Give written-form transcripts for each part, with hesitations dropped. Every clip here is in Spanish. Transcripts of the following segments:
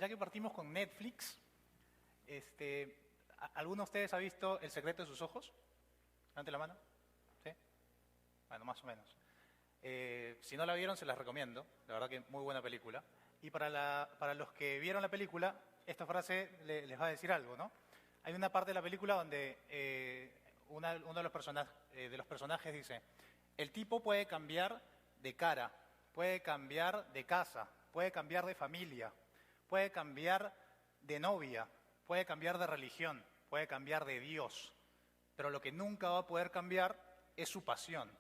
ya que partimos con Netflix, ¿alguno de ustedes ha visto El secreto de sus ojos? Levante la mano. ¿Sí? Bueno, más o menos. Si no la vieron, se las recomiendo. La verdad que muy buena película. Y para los que vieron la película, esta frase les va a decir algo, ¿no? Hay una parte de la película donde uno de los personajes dice: el tipo puede cambiar de cara, puede cambiar de casa, puede cambiar de familia, puede cambiar de novia, puede cambiar de religión, puede cambiar de Dios, pero lo que nunca va a poder cambiar es su pasión.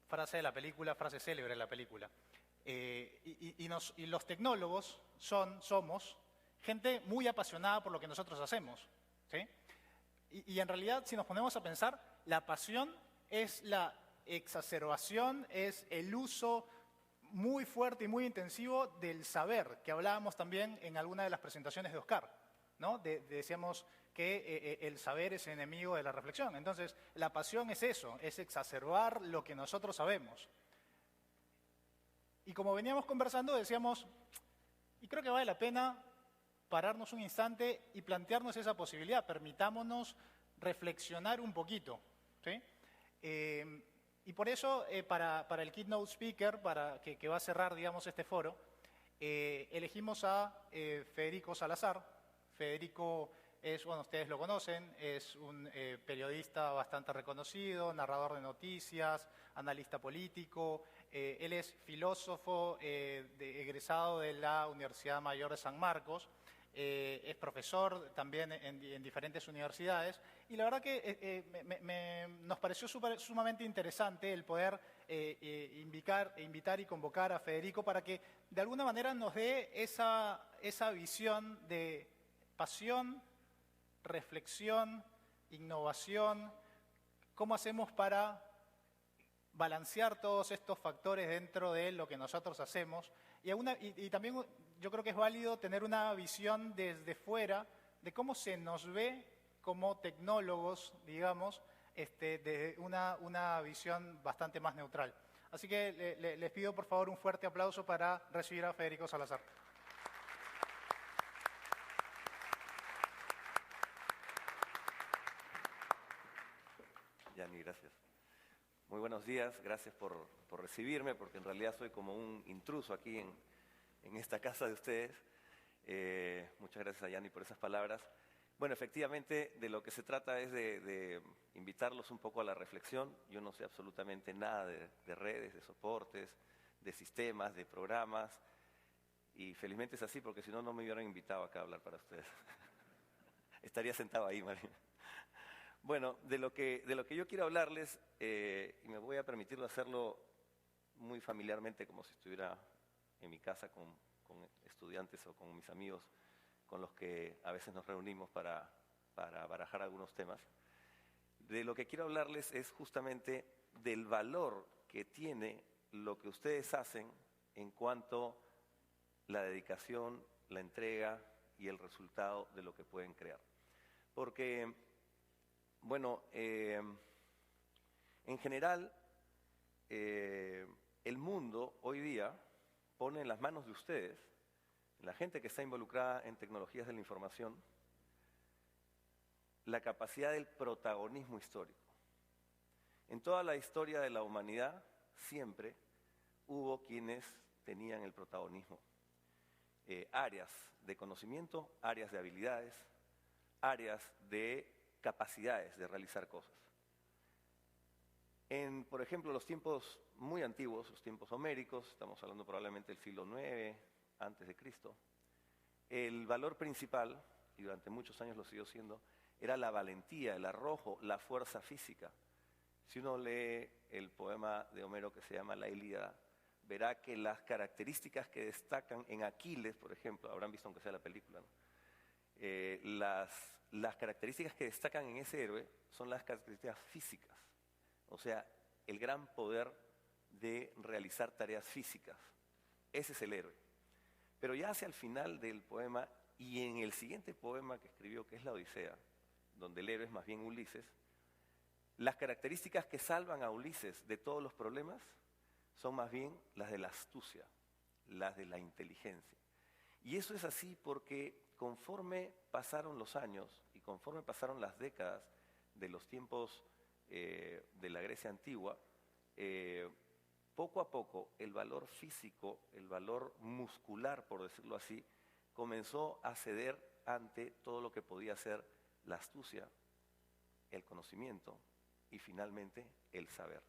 Frase de la película, frase célebre de la película. Y los tecnólogos somos gente muy apasionada por lo que nosotros hacemos, ¿sí? Y en realidad, si nos ponemos a pensar, la pasión es la exacerbación, es el uso muy fuerte y muy intensivo del saber, que hablábamos también en alguna de las presentaciones de Oscar, ¿no? Decíamos que el saber es enemigo de la reflexión. Entonces, la pasión es eso, es exacerbar lo que nosotros sabemos. Y como veníamos conversando, decíamos, y creo que vale la pena pararnos un instante y plantearnos esa posibilidad, permitámonos reflexionar un poquito, ¿sí? Y por eso, para el keynote speaker, que va a cerrar, digamos, este foro, elegimos a Federico Salazar. Federico es, bueno, ustedes lo conocen, es un periodista bastante reconocido, narrador de noticias, analista político. Él es filósofo egresado de la Universidad Mayor de San Marcos. Es profesor también en diferentes universidades, y la verdad que nos pareció sumamente interesante el poder invitar y convocar a Federico para que de alguna manera nos dé esa visión de pasión, reflexión, innovación, cómo hacemos para balancear todos estos factores dentro de lo que nosotros hacemos. Y también yo creo que es válido tener una visión desde fuera de cómo se nos ve como tecnólogos, digamos, desde una visión bastante más neutral. Así que les pido por favor un fuerte aplauso para recibir a Federico Salazar. Yani, gracias. Muy buenos días, gracias por recibirme, porque en realidad soy como un intruso aquí en esta casa de ustedes. Muchas gracias a Yani por esas palabras. Bueno, efectivamente, de lo que se trata es de invitarlos un poco a la reflexión. Yo no sé absolutamente nada de redes, de soportes, de sistemas, de programas, y felizmente es así, porque si no, no me hubieran invitado acá a hablar para ustedes. Estaría sentado ahí, María. Bueno, de lo que yo quiero hablarles, y me voy a permitirlo hacerlo muy familiarmente, como si estuviera en mi casa con estudiantes o con mis amigos, con los que a veces nos reunimos para barajar algunos temas. De lo que quiero hablarles es justamente del valor que tiene lo que ustedes hacen en cuanto a la dedicación, la entrega y el resultado de lo que pueden crear. Porque, bueno, en general, el mundo hoy día pone en las manos de ustedes, en la gente que está involucrada en tecnologías de la información, la capacidad del protagonismo histórico. En toda la historia de la humanidad siempre hubo quienes tenían el protagonismo. Áreas de conocimiento, áreas de habilidades, áreas de capacidades de realizar cosas. Por ejemplo, los tiempos muy antiguos, los tiempos homéricos, estamos hablando probablemente del siglo IX antes de Cristo, el valor principal, y durante muchos años lo siguió siendo, era la valentía, el arrojo, la fuerza física. Si uno lee el poema de Homero que se llama La Ilíada, verá que las características que destacan en Aquiles, por ejemplo, habrán visto aunque sea la película, ¿no? Las características que destacan en ese héroe son las características físicas, o sea, el gran poder de realizar tareas físicas. Ese es el héroe. Pero ya hacia el final del poema y en el siguiente poema que escribió, que es la Odisea, donde el héroe es más bien Ulises, las características que salvan a Ulises de todos los problemas son más bien las de la astucia, las de la inteligencia. Y eso es así porque conforme pasaron los años y conforme pasaron las décadas de los tiempos de la Grecia antigua, poco a poco el valor físico, el valor muscular, por decirlo así, comenzó a ceder ante todo lo que podía ser la astucia, el conocimiento y finalmente el saber.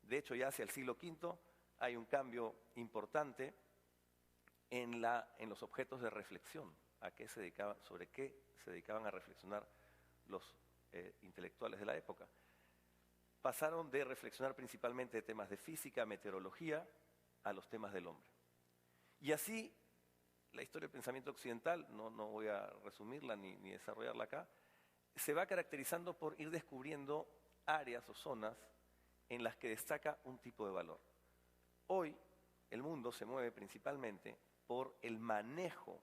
De hecho, ya hacia el siglo V hay un cambio importante en los objetos de reflexión, sobre qué se dedicaban a reflexionar los intelectuales de la época. Pasaron de reflexionar principalmente de temas de física, meteorología, a los temas del hombre. Y así, la historia del pensamiento occidental, no voy a resumirla ni desarrollarla acá, se va caracterizando por ir descubriendo áreas o zonas en las que destaca un tipo de valor. Hoy, el mundo se mueve principalmente por el manejo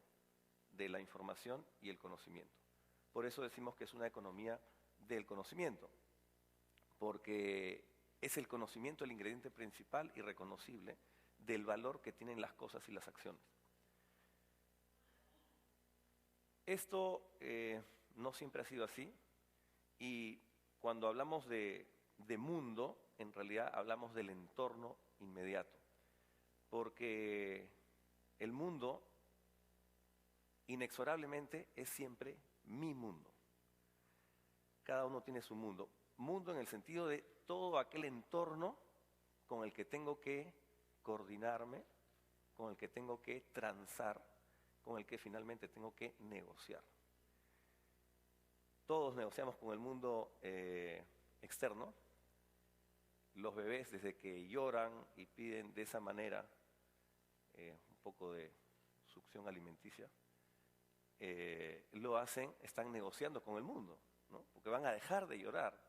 de la información y el conocimiento. Por eso decimos que es una economía del conocimiento, porque es el conocimiento el ingrediente principal y reconocible del valor que tienen las cosas y las acciones. Esto no siempre ha sido así, y cuando hablamos de mundo, en realidad hablamos del entorno inmediato, porque el mundo inexorablemente es siempre mi mundo. Cada uno tiene su mundo. Mundo en el sentido de todo aquel entorno con el que tengo que coordinarme, con el que tengo que transar, con el que finalmente tengo que negociar. Todos negociamos con el mundo externo. Los bebés, desde que lloran y piden de esa manera un poco de succión alimenticia, lo hacen, están negociando con el mundo, ¿no? Porque van a dejar de llorar,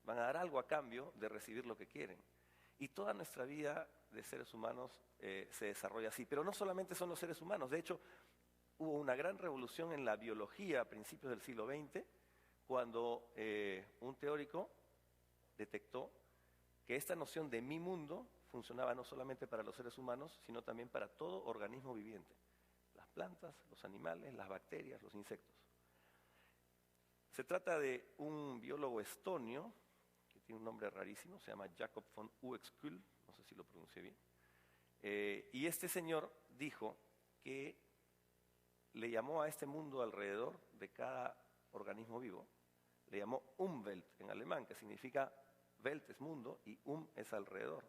van a dar algo a cambio de recibir lo que quieren. Y toda nuestra vida de seres humanos se desarrolla así. Pero no solamente son los seres humanos. De hecho, hubo una gran revolución en la biología a principios del siglo XX, cuando un teórico detectó que esta noción de mi mundo funcionaba no solamente para los seres humanos, sino también para todo organismo viviente. Las plantas, los animales, las bacterias, los insectos. Se trata de un biólogo estonio, que tiene un nombre rarísimo, se llama Jakob von Uexküll, no sé si lo pronuncié bien. Y este señor dijo que le llamó a este mundo alrededor de cada organismo vivo, le llamó Umwelt en alemán, que significa Welt es mundo y es alrededor.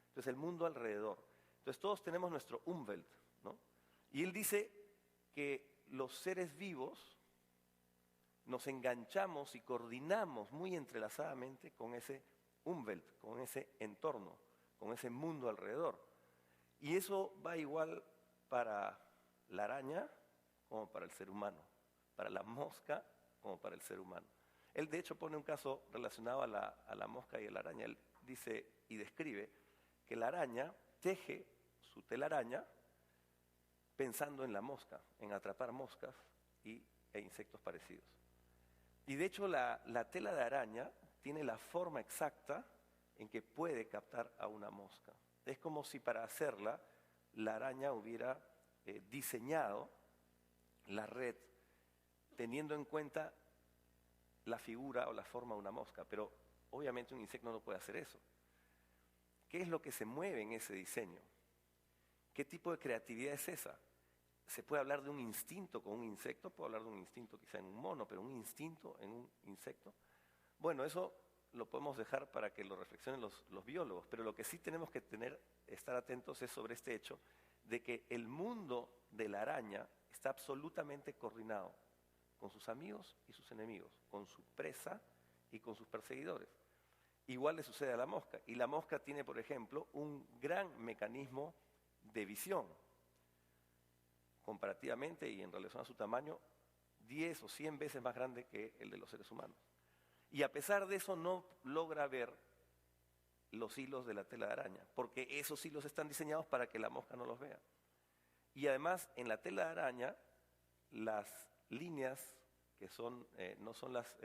Entonces el mundo alrededor. Entonces todos tenemos nuestro Umwelt, ¿no? Y él dice que los seres vivos nos enganchamos y coordinamos muy entrelazadamente con ese Umwelt, con ese entorno, con ese mundo alrededor. Y eso va igual para la araña como para el ser humano, para la mosca como para el ser humano. Él de hecho pone un caso relacionado a la mosca y a la araña. Él dice y describe que la araña teje su telaraña pensando en la mosca, en atrapar moscas e insectos parecidos. Y de hecho la tela de araña tiene la forma exacta en que puede captar a una mosca. Es como si para hacerla la araña hubiera diseñado la red teniendo en cuenta la figura o la forma de una mosca, pero obviamente un insecto no puede hacer eso. ¿Qué es lo que se mueve en ese diseño? ¿Qué tipo de creatividad es esa? ¿Se puede hablar de un instinto con un insecto? Puedo hablar de un instinto quizá en un mono, pero un instinto en un insecto. Bueno, eso lo podemos dejar para que lo reflexionen los biólogos, pero lo que sí tenemos que estar atentos es sobre este hecho de que el mundo de la araña está absolutamente coordinado con sus amigos y sus enemigos, con su presa y con sus perseguidores. Igual le sucede a la mosca, y la mosca tiene, por ejemplo, un gran mecanismo de visión, comparativamente y en relación a su tamaño, 10 o 100 veces más grande que el de los seres humanos. Y a pesar de eso no logra ver los hilos de la tela de araña, porque esos hilos están diseñados para que la mosca no los vea. Y además, en la tela de araña, las líneas que son, no son las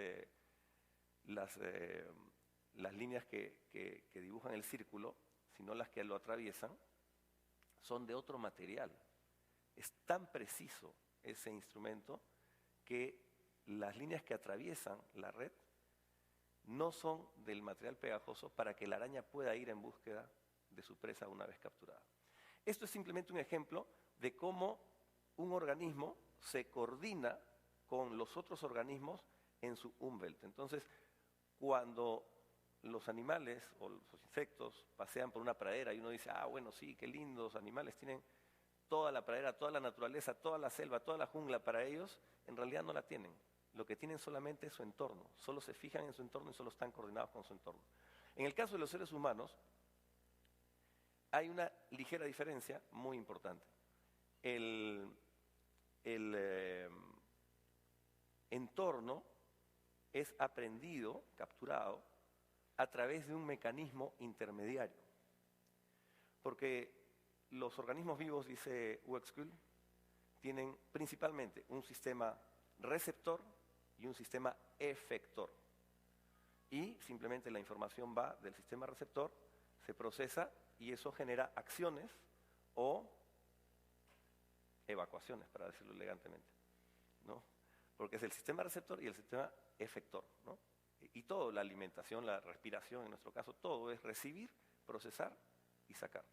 líneas que dibujan el círculo, sino las que lo atraviesan, son de otro material. Es tan preciso ese instrumento que las líneas que atraviesan la red no son del material pegajoso para que la araña pueda ir en búsqueda de su presa una vez capturada. Esto es simplemente un ejemplo de cómo un organismo se coordina con los otros organismos en su Umwelt. Entonces, cuando los animales o los insectos pasean por una pradera y uno dice, ah, bueno, sí, qué lindos animales, tienen toda la pradera, toda la naturaleza, toda la selva, toda la jungla para ellos, en realidad no la tienen. Lo que tienen solamente es su entorno, solo se fijan en su entorno y solo están coordinados con su entorno. En el caso de los seres humanos, hay una ligera diferencia muy importante. El entorno es aprendido, capturado, a través de un mecanismo intermediario. Porque los organismos vivos, dice Uexküll, tienen principalmente un sistema receptor y un sistema efector. Y simplemente la información va del sistema receptor, se procesa y eso genera acciones o evacuaciones, para decirlo elegantemente, ¿no? Porque es el sistema receptor y el sistema efector, ¿no? Y todo, la alimentación, la respiración, en nuestro caso, todo es recibir, procesar y sacar,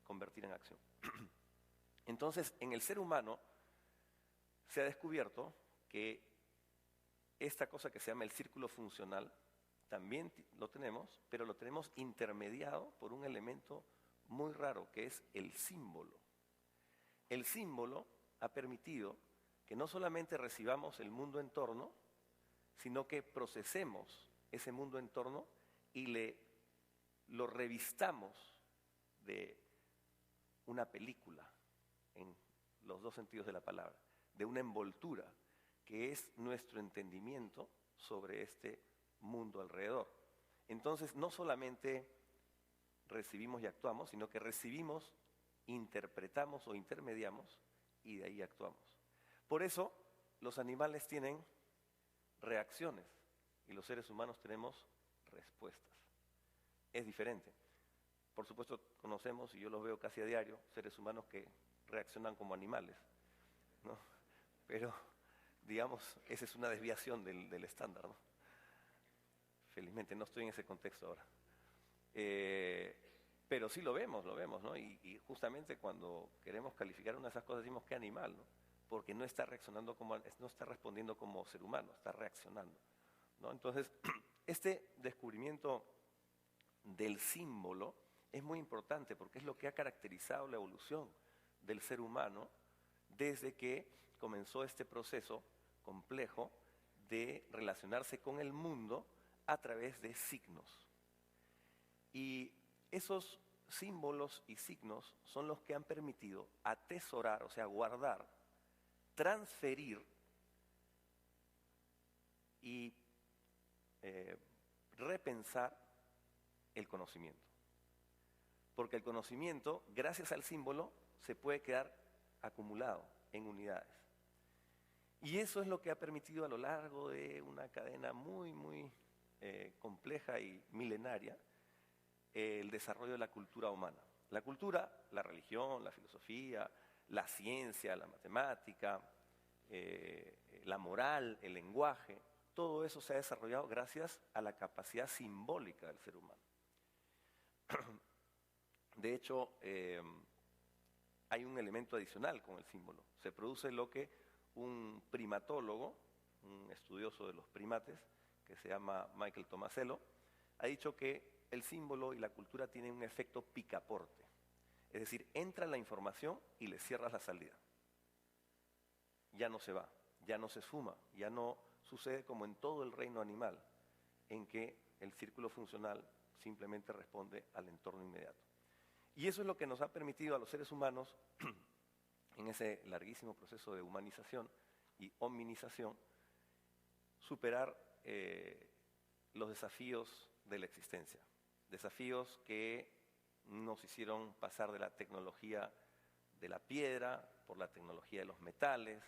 convertir en acción. Entonces, en el ser humano se ha descubierto que esta cosa que se llama el círculo funcional, también lo tenemos, pero lo tenemos intermediado por un elemento muy raro, que es el símbolo. El símbolo ha permitido que no solamente recibamos el mundo en torno, sino que procesemos ese mundo en torno y lo revistamos de una película, en los dos sentidos de la palabra, de una envoltura, que es nuestro entendimiento sobre este mundo alrededor. Entonces, no solamente recibimos y actuamos, sino que recibimos, interpretamos o intermediamos y de ahí actuamos. Por eso, los animales tienen reacciones y los seres humanos tenemos respuestas. Es diferente. Por supuesto, conocemos, y yo los veo casi a diario, seres humanos que reaccionan como animales, ¿no? Pero, digamos, esa es una desviación del estándar, ¿no? Felizmente no estoy en ese contexto ahora. Pero sí lo vemos, ¿no? Y justamente cuando queremos calificar una de esas cosas decimos qué animal, ¿no? Porque no está reaccionando no está respondiendo como ser humano, está reaccionando, ¿no? Entonces, este descubrimiento del símbolo es muy importante porque es lo que ha caracterizado la evolución del ser humano desde que comenzó este proceso complejo de relacionarse con el mundo a través de signos. Y esos símbolos y signos son los que han permitido atesorar, o sea, guardar, transferir y repensar el conocimiento. Porque el conocimiento, gracias al símbolo, se puede quedar acumulado en unidades. Y eso es lo que ha permitido a lo largo de una cadena muy, muy compleja y milenaria, el desarrollo de la cultura humana. La cultura, la religión, la filosofía, la ciencia, la matemática, la moral, el lenguaje, todo eso se ha desarrollado gracias a la capacidad simbólica del ser humano. De hecho, hay un elemento adicional con el símbolo. Se produce lo que un primatólogo, un estudioso de los primates, que se llama Michael Tomasello, ha dicho que el símbolo y la cultura tienen un efecto picaporte. Es decir, entra la información y le cierras la salida. Ya no se va, ya no se esfuma, ya no sucede como en todo el reino animal, en que el círculo funcional simplemente responde al entorno inmediato. Y eso es lo que nos ha permitido a los seres humanos, en ese larguísimo proceso de humanización y hominización, superar los desafíos de la existencia. Desafíos que nos hicieron pasar de la tecnología de la piedra, por la tecnología de los metales,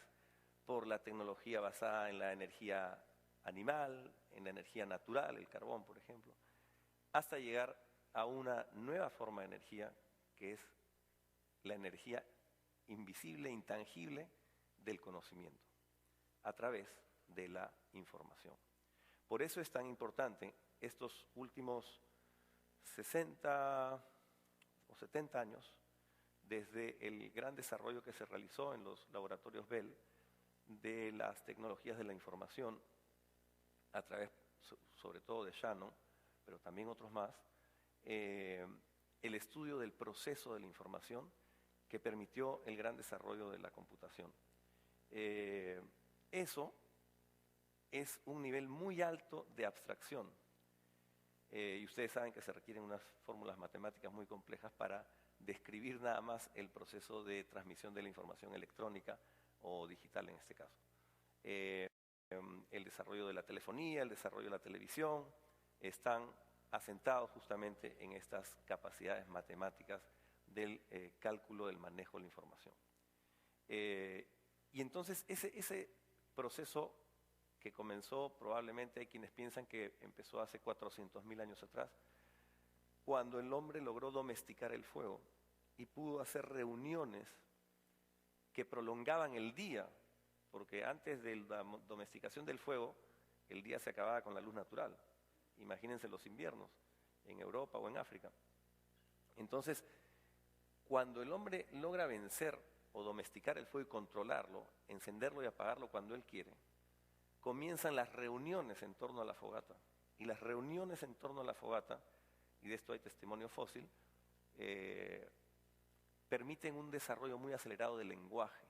por la tecnología basada en la energía animal, en la energía natural, el carbón, por ejemplo, hasta llegar a una nueva forma de energía, que es la energía invisible, intangible del conocimiento, a través de la información. Por eso es tan importante estos últimos 60 o 70 años, desde el gran desarrollo que se realizó en los laboratorios Bell de las tecnologías de la información, a través sobre todo de Shannon, pero también otros más, el estudio del proceso de la información que permitió el gran desarrollo de la computación. Eso es un nivel muy alto de abstracción. Y ustedes saben que se requieren unas fórmulas matemáticas muy complejas para describir nada más el proceso de transmisión de la información electrónica o digital en este caso. El desarrollo de la telefonía, el desarrollo de la televisión, están asentados justamente en estas capacidades matemáticas del cálculo del manejo de la información. Y entonces ese proceso que comenzó, probablemente hay quienes piensan que empezó hace 400.000 años atrás, cuando el hombre logró domesticar el fuego y pudo hacer reuniones que prolongaban el día, porque antes de la domesticación del fuego, el día se acababa con la luz natural. Imagínense los inviernos en Europa o en África. Entonces, cuando el hombre logra vencer o domesticar el fuego y controlarlo, encenderlo y apagarlo cuando él quiere, comienzan las reuniones en torno a la fogata. Y las reuniones en torno a la fogata, y de esto hay testimonio fósil, permiten un desarrollo muy acelerado del lenguaje.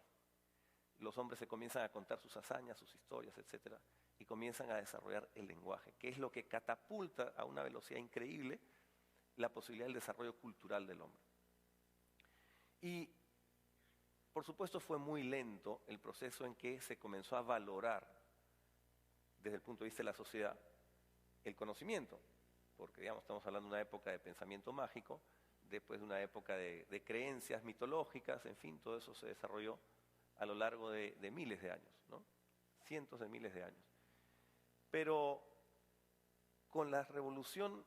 Los hombres se comienzan a contar sus hazañas, sus historias, etc. Y comienzan a desarrollar el lenguaje, que es lo que catapulta a una velocidad increíble la posibilidad del desarrollo cultural del hombre. Y, por supuesto, fue muy lento el proceso en que se comenzó a valorar, desde el punto de vista de la sociedad, el conocimiento. Porque, digamos, estamos hablando de una época de pensamiento mágico, después de una época de creencias mitológicas, en fin, todo eso se desarrolló a lo largo de miles de años, ¿no? Cientos de miles de años. Pero con la revolución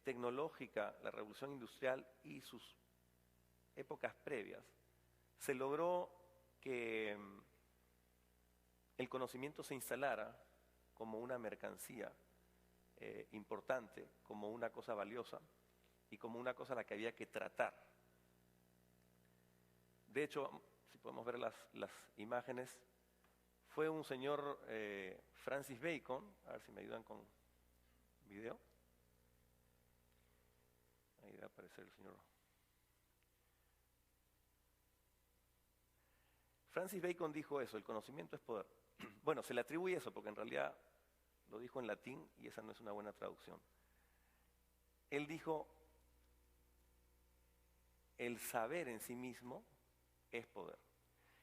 tecnológica, la revolución industrial y sus épocas previas, se logró que el conocimiento se instalara como una mercancía importante, como una cosa valiosa y como una cosa a la que había que tratar. De hecho, si podemos ver las imágenes, fue un señor Francis Bacon, a ver si me ayudan con video. Ahí va a aparecer el señor. Francis Bacon dijo eso, el conocimiento es poder. Bueno, se le atribuye eso porque en realidad lo dijo en latín y esa no es una buena traducción. Él dijo, el saber en sí mismo es poder.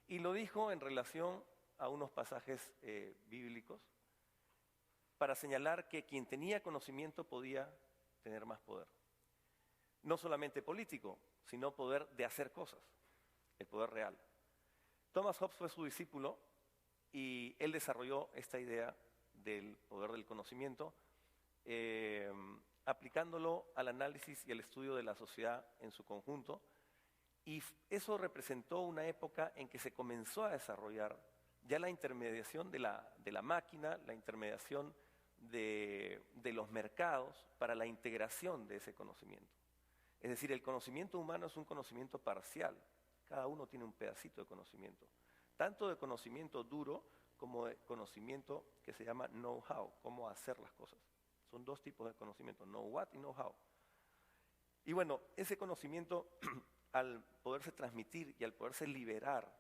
Y lo dijo en relación a unos pasajes bíblicos para señalar que quien tenía conocimiento podía tener más poder. No solamente político, sino poder de hacer cosas, el poder real. Thomas Hobbes fue su discípulo y él desarrolló esta idea del poder del conocimiento, aplicándolo al análisis y al estudio de la sociedad en su conjunto. Y eso representó una época en que se comenzó a desarrollar ya la intermediación de la máquina, la intermediación de los mercados para la integración de ese conocimiento. Es decir, el conocimiento humano es un conocimiento parcial. Cada uno tiene un pedacito de conocimiento. Tanto de conocimiento duro como de conocimiento que se llama know-how, cómo hacer las cosas. Son dos tipos de conocimiento, know what y know how. Y bueno, ese conocimiento al poderse transmitir y al poderse liberar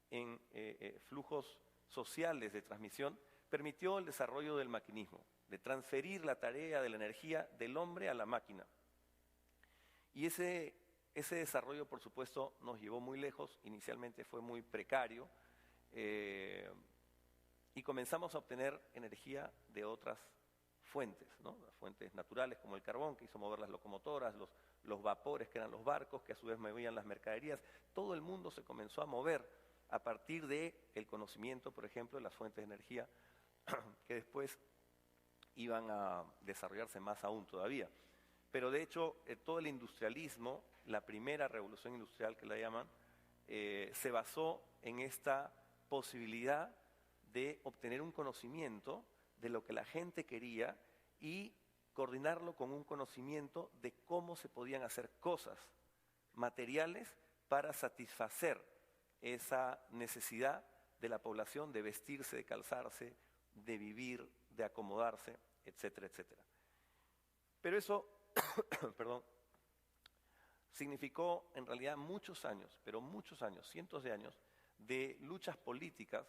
en flujos sociales de transmisión, permitió el desarrollo del maquinismo, de transferir la tarea de la energía del hombre a la máquina. Y ese desarrollo, por supuesto, nos llevó muy lejos. Inicialmente fue muy precario y comenzamos a obtener energía de otras fuentes, ¿no? Las fuentes naturales como el carbón, que hizo mover las locomotoras, los vapores que eran los barcos, que a su vez movían las mercaderías. Todo el mundo se comenzó a mover a partir del conocimiento, por ejemplo, de las fuentes de energía, que después iban a desarrollarse más aún todavía. Pero de hecho, todo el industrialismo, la primera revolución industrial que la llaman, se basó en esta posibilidad de obtener un conocimiento de lo que la gente quería y coordinarlo con un conocimiento de cómo se podían hacer cosas materiales para satisfacer esa necesidad de la población de vestirse, de calzarse, de vivir, de acomodarse, etcétera, etcétera. Pero eso, perdón, significó en realidad muchos años, pero muchos años, cientos de años, de luchas políticas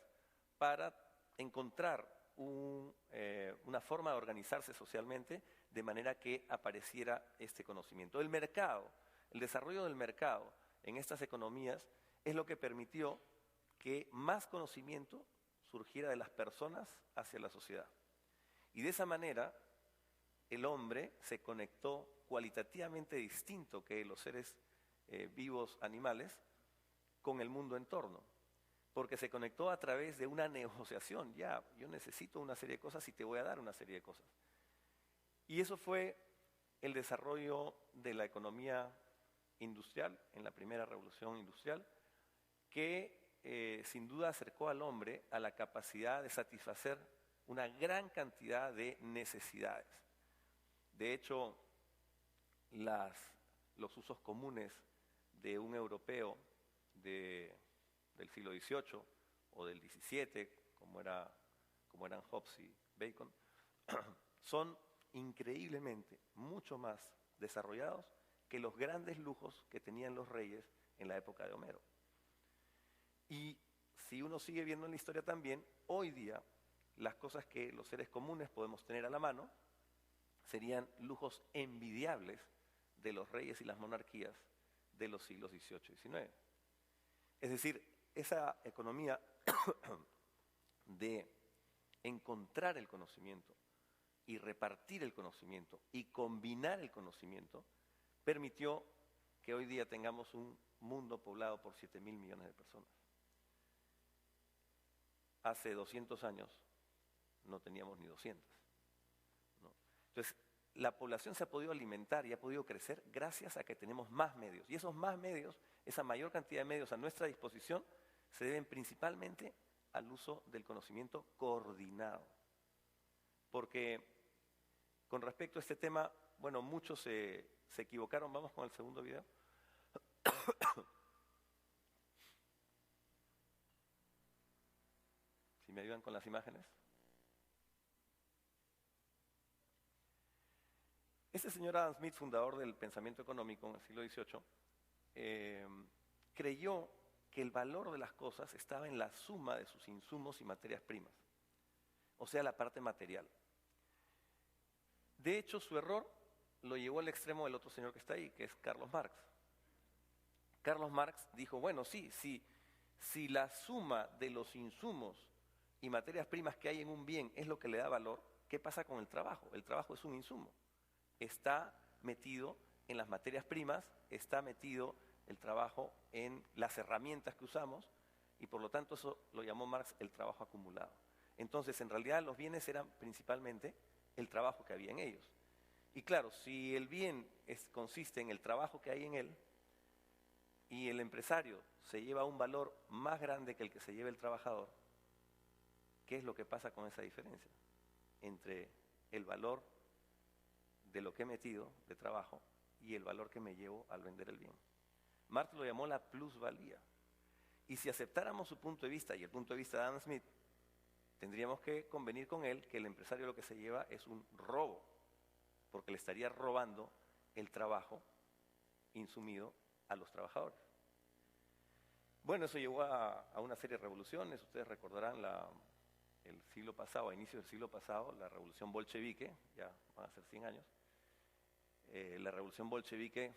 para encontrar una forma de organizarse socialmente de manera que apareciera este conocimiento. El mercado, el desarrollo del mercado en estas economías es lo que permitió que más conocimiento surgiera de las personas hacia la sociedad. Y de esa manera el hombre se conectó cualitativamente distinto que los seres vivos animales con el mundo en torno, porque se conectó a través de una negociación. Ya, yo necesito una serie de cosas y te voy a dar una serie de cosas. Y eso fue el desarrollo de la economía industrial, en la primera revolución industrial, que sin duda acercó al hombre a la capacidad de satisfacer una gran cantidad de necesidades. De hecho, los usos comunes de un europeo del siglo XVIII o del XVII, como eran Hobbes y Bacon, son increíblemente mucho más desarrollados que los grandes lujos que tenían los reyes en la época de Homero. Y si uno sigue viendo en la historia también, hoy día las cosas que los seres comunes podemos tener a la mano serían lujos envidiables de los reyes y las monarquías de los siglos XVIII y XIX. Es decir, esa economía de encontrar el conocimiento y repartir el conocimiento y combinar el conocimiento permitió que hoy día tengamos un mundo poblado por 7.000 millones de personas. Hace 200 años no teníamos ni 200. ¿No? Entonces, la población se ha podido alimentar y ha podido crecer gracias a que tenemos más medios. Y esos más medios, esa mayor cantidad de medios a nuestra disposición, se deben principalmente al uso del conocimiento coordinado. Porque con respecto a este tema, bueno, muchos se equivocaron. Vamos con el segundo video. Si me ayudan con las imágenes. Este señor Adam Smith, fundador del pensamiento económico en el siglo XVIII, creyó que el valor de las cosas estaba en la suma de sus insumos y materias primas, o sea, la parte material. De hecho, su error lo llevó al extremo del otro señor que está ahí, que es Carlos Marx. Carlos Marx dijo, bueno, sí, si la suma de los insumos y materias primas que hay en un bien es lo que le da valor, ¿qué pasa con el trabajo? El trabajo es un insumo. Está metido en las materias primas, está metido el trabajo en las herramientas que usamos y por lo tanto eso lo llamó Marx el trabajo acumulado. Entonces, en realidad los bienes eran principalmente el trabajo que había en ellos. Y claro, si el bien consiste en el trabajo que hay en él y el empresario se lleva un valor más grande que el que se lleva el trabajador, ¿qué es lo que pasa con esa diferencia entre el valor de lo que he metido de trabajo y el valor que me llevo al vender el bien? Marx lo llamó la plusvalía. Y si aceptáramos su punto de vista y el punto de vista de Adam Smith, tendríamos que convenir con él que el empresario lo que se lleva es un robo, porque le estaría robando el trabajo insumido a los trabajadores. Bueno, eso llevó a una serie de revoluciones. Ustedes recordarán el siglo pasado, a inicios del siglo pasado, la revolución bolchevique, ya van a ser 100 años. La revolución bolchevique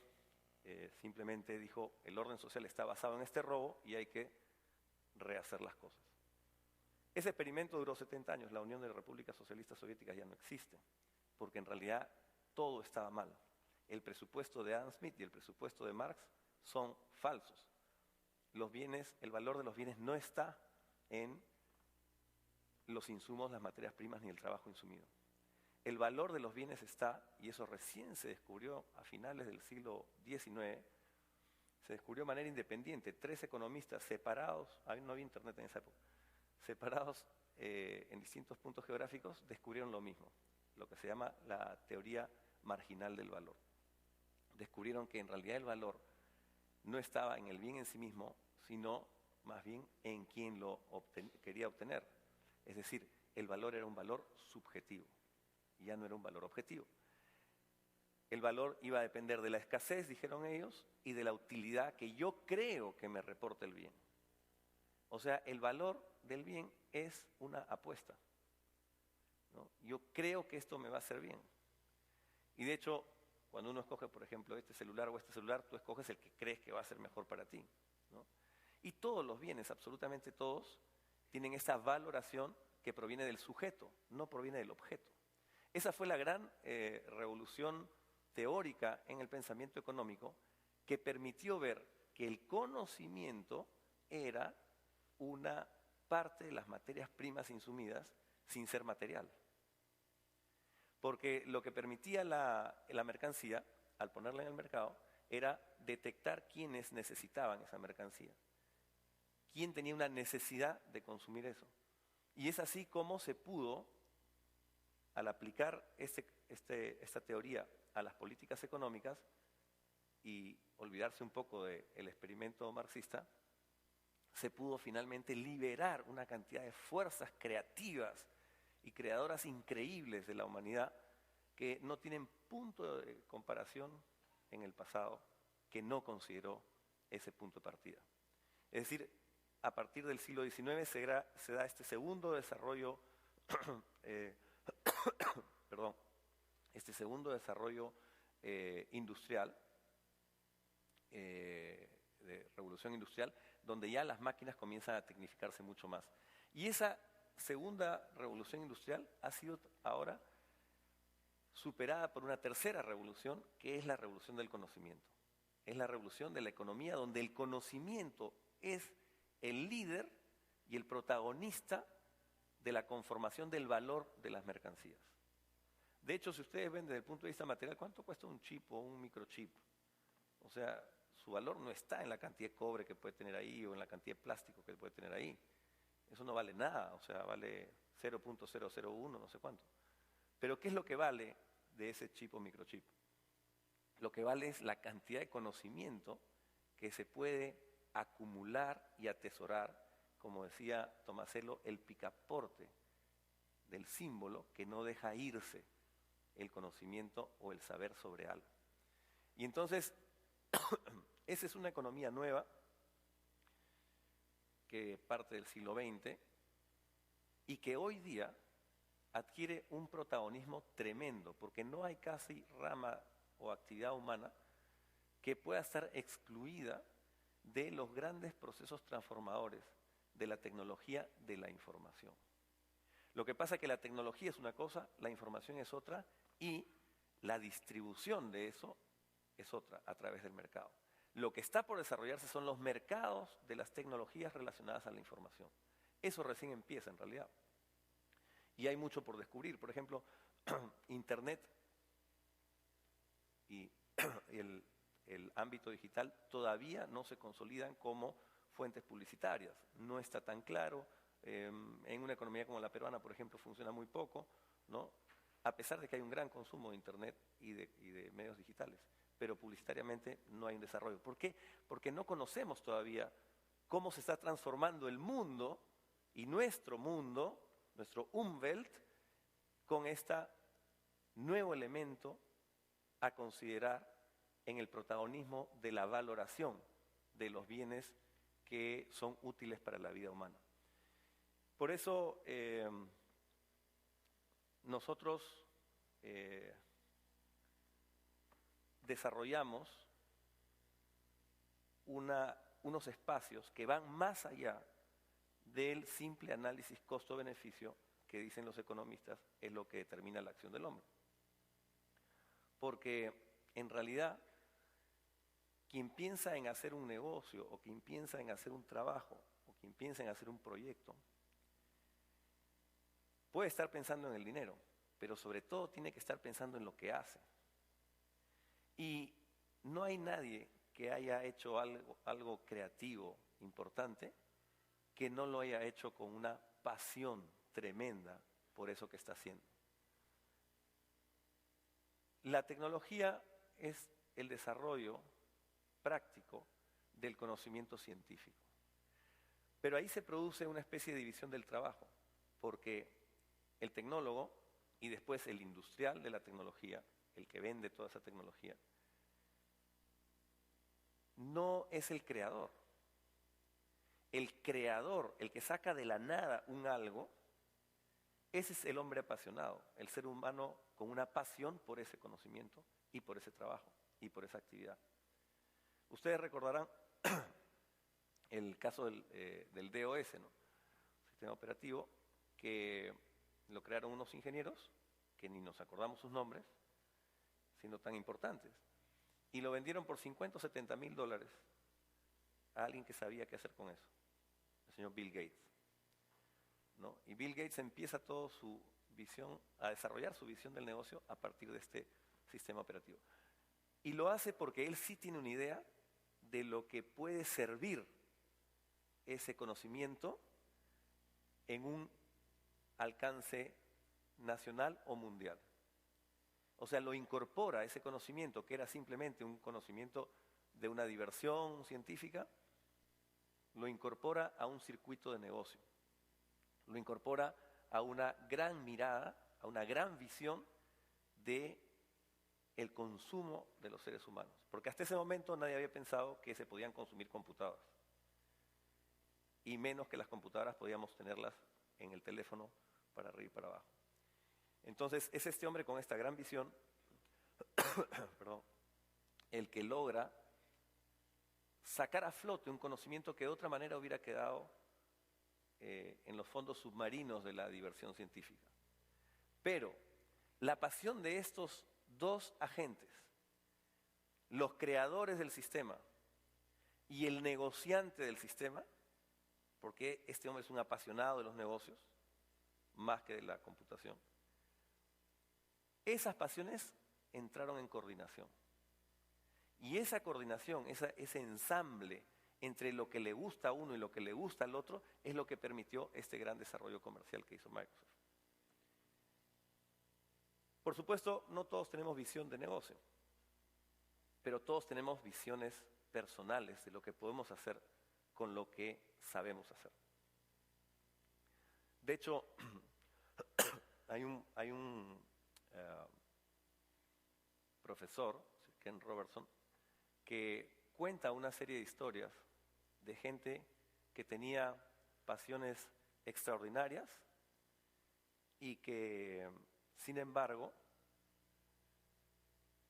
simplemente dijo, el orden social está basado en este robo y hay que rehacer las cosas. Ese experimento duró 70 años, la Unión de Repúblicas Socialistas Soviéticas ya no existe, porque en realidad todo estaba mal. El presupuesto de Adam Smith y el presupuesto de Marx son falsos. Los bienes, el valor de los bienes no está en los insumos, las materias primas ni el trabajo insumido. El valor de los bienes está, y eso recién se descubrió a finales del siglo XIX, se descubrió de manera independiente. 3 economistas separados, no había internet en esa época, separados en distintos puntos geográficos, descubrieron lo mismo, lo que se llama la teoría marginal del valor. Descubrieron que en realidad el valor no estaba en el bien en sí mismo, sino más bien en quien lo quería obtener. Es decir, el valor era un valor subjetivo, ya no era un valor objetivo. El valor iba a depender de la escasez, dijeron ellos, y de la utilidad que yo creo que me reporta el bien. O sea, el valor del bien es una apuesta, ¿no? Yo creo que esto me va a hacer bien. Y de hecho, cuando uno escoge, por ejemplo, este celular o este celular, tú escoges el que crees que va a ser mejor para ti, ¿no? Y todos los bienes, absolutamente todos, tienen esa valoración que proviene del sujeto, no proviene del objeto. Esa fue la gran revolución teórica en el pensamiento económico que permitió ver que el conocimiento era una parte de las materias primas insumidas sin ser material. Porque lo que permitía la mercancía, al ponerla en el mercado, era detectar quiénes necesitaban esa mercancía, quién tenía una necesidad de consumir eso. Y es así como se pudo, al aplicar esta teoría a las políticas económicas y olvidarse un poco del experimento marxista, se pudo finalmente liberar una cantidad de fuerzas creativas y creadoras increíbles de la humanidad que no tienen punto de comparación en el pasado, que no consideró ese punto de partida. Es decir, a partir del siglo XIX se da este segundo desarrollo industrial, de revolución industrial, donde ya las máquinas comienzan a tecnificarse mucho más. Y esa segunda revolución industrial ha sido ahora superada por una tercera revolución, que es la revolución del conocimiento. Es la revolución de la economía, donde el conocimiento es el líder y el protagonista de la conformación del valor de las mercancías. De hecho, si ustedes ven desde el punto de vista material, ¿cuánto cuesta un chip o un microchip? O sea, su valor no está en la cantidad de cobre que puede tener ahí o en la cantidad de plástico que puede tener ahí. Eso no vale nada, o sea, vale 0.001, no sé cuánto. Pero ¿qué es lo que vale de ese chip o microchip? Lo que vale es la cantidad de conocimiento que se puede acumular y atesorar, como decía Tomasello, el picaporte del símbolo que no deja irse el conocimiento o el saber sobre algo. Y entonces, esa es una economía nueva que parte del siglo XX y que hoy día adquiere un protagonismo tremendo, porque no hay casi rama o actividad humana que pueda estar excluida de los grandes procesos transformadores de la tecnología de la información. Lo que pasa es que la tecnología es una cosa, la información es otra, y la distribución de eso es otra, a través del mercado. Lo que está por desarrollarse son los mercados de las tecnologías relacionadas a la información. Eso recién empieza en realidad. Y hay mucho por descubrir. Por ejemplo, Internet y el ámbito digital todavía no se consolidan como fuentes publicitarias. No está tan claro. En una economía como la peruana, por ejemplo, funciona muy poco, ¿no? A pesar de que hay un gran consumo de Internet y de medios digitales. Pero publicitariamente no hay un desarrollo. ¿Por qué? Porque no conocemos todavía cómo se está transformando el mundo y nuestro mundo, nuestro Umwelt, con este nuevo elemento a considerar en el protagonismo de la valoración de los bienes que son útiles para la vida humana. Por eso nosotros desarrollamos unos espacios que van más allá del simple análisis costo-beneficio que dicen los economistas es lo que determina la acción del hombre. Porque en realidad quien piensa en hacer un negocio o quien piensa en hacer un trabajo o quien piensa en hacer un proyecto puede estar pensando en el dinero, pero sobre todo tiene que estar pensando en lo que hace. Y no hay nadie que haya hecho algo creativo importante, que no lo haya hecho con una pasión tremenda por eso que está haciendo. La tecnología es el desarrollo práctico del conocimiento científico. Pero ahí se produce una especie de división del trabajo, porque el tecnólogo y después el industrial de la tecnología, el que vende toda esa tecnología, no es el creador. El creador, el que saca de la nada un algo, ese es el hombre apasionado, el ser humano con una pasión por ese conocimiento y por ese trabajo y por esa actividad. Ustedes recordarán el caso del DOS, ¿no? Sistema operativo, que lo crearon unos ingenieros, que ni nos acordamos sus nombres, siendo tan importantes, y lo vendieron por 50 o 70 mil dólares a alguien que sabía qué hacer con eso, el señor Bill Gates, ¿no? Y Bill Gates empieza toda su visión, a desarrollar su visión del negocio a partir de este sistema operativo. Y lo hace porque él sí tiene una idea de lo que puede servir ese conocimiento en un alcance nacional o mundial. O sea, lo incorpora ese conocimiento, que era simplemente un conocimiento de una diversión científica, lo incorpora a un circuito de negocio, lo incorpora a una gran mirada, a una gran visión de el consumo de los seres humanos. Porque hasta ese momento nadie había pensado que se podían consumir computadoras. Y menos que las computadoras podíamos tenerlas en el teléfono para arriba y para abajo. Entonces es este hombre con esta gran visión perdón, el que logra sacar a flote un conocimiento que de otra manera hubiera quedado en los fondos submarinos de la diversión científica. Pero la pasión de estos dos agentes, los creadores del sistema y el negociante del sistema, porque este hombre es un apasionado de los negocios, más que de la computación, esas pasiones entraron en coordinación. Y esa coordinación, ese ensamble entre lo que le gusta a uno y lo que le gusta al otro, es lo que permitió este gran desarrollo comercial que hizo Microsoft. Por supuesto, no todos tenemos visión de negocio, pero todos tenemos visiones personales de lo que podemos hacer con lo que sabemos hacer. De hecho, hay un profesor, Ken Robertson, que cuenta una serie de historias de gente que tenía pasiones extraordinarias y que, sin embargo,